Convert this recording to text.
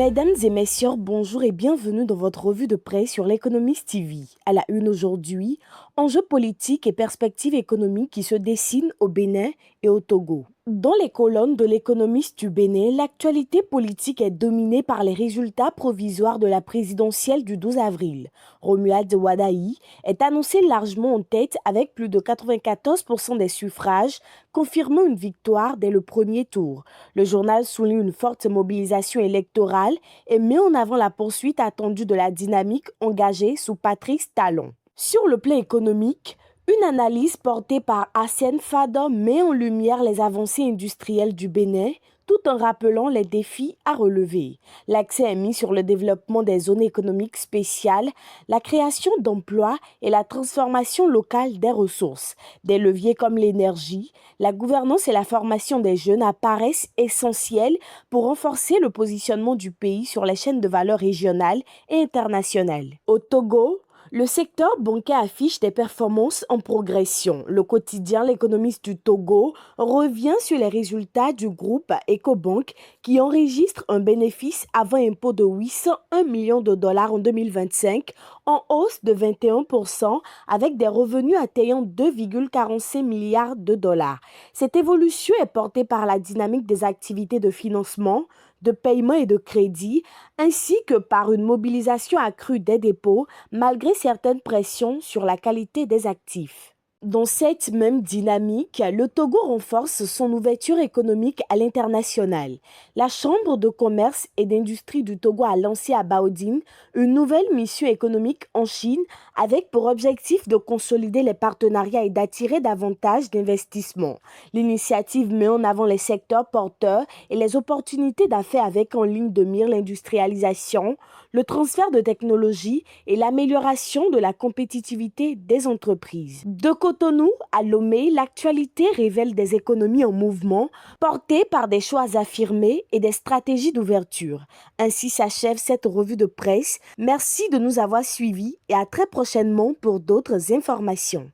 Mesdames et messieurs, bonjour et bienvenue dans votre revue de presse sur l'Économiste TV. À la une aujourd'hui, enjeux politiques et perspectives économiques qui se dessinent au Bénin et au Togo. Dans les colonnes de l'Économiste du Bénin, l'actualité politique est dominée par les résultats provisoires de la présidentielle du 12 avril. Romuald Wadaï est annoncé largement en tête avec plus de 94% des suffrages, confirmant une victoire dès le premier tour. Le journal souligne une forte mobilisation électorale et met en avant la poursuite attendue de la dynamique engagée sous Patrice Talon. Sur le plan économique, une analyse portée par Hassen Fada met en lumière les avancées industrielles du Bénin, tout en rappelant les défis à relever. L'accès est mis sur le développement des zones économiques spéciales, la création d'emplois et la transformation locale des ressources. Des leviers comme l'énergie, la gouvernance et la formation des jeunes apparaissent essentiels pour renforcer le positionnement du pays sur les chaînes de valeur régionales et internationales. Au Togo, le secteur bancaire affiche des performances en progression. Le quotidien L'Économiste du Togo revient sur les résultats du groupe Ecobank qui enregistre un bénéfice avant impôt de 801 millions de dollars en 2025, en hausse de 21% avec des revenus atteignant 2,45 milliards de dollars. Cette évolution est portée par la dynamique des activités de financement, de paiement et de crédit, ainsi que par une mobilisation accrue des dépôts, malgré certaines pressions sur la qualité des actifs. Dans cette même dynamique, le Togo renforce son ouverture économique à l'international. La Chambre de commerce et d'industrie du Togo a lancé à Baodine une nouvelle mission économique en Chine avec pour objectif de consolider les partenariats et d'attirer davantage d'investissements. L'initiative met en avant les secteurs porteurs et les opportunités d'affaires avec en ligne de mire l'industrialisation, le transfert de technologies et l'amélioration de la compétitivité des entreprises. De Cotonou à Lomé, l'actualité révèle des économies en mouvement, portées par des choix affirmés et des stratégies d'ouverture. Ainsi s'achève cette revue de presse. Merci de nous avoir suivis et à très prochainement pour d'autres informations.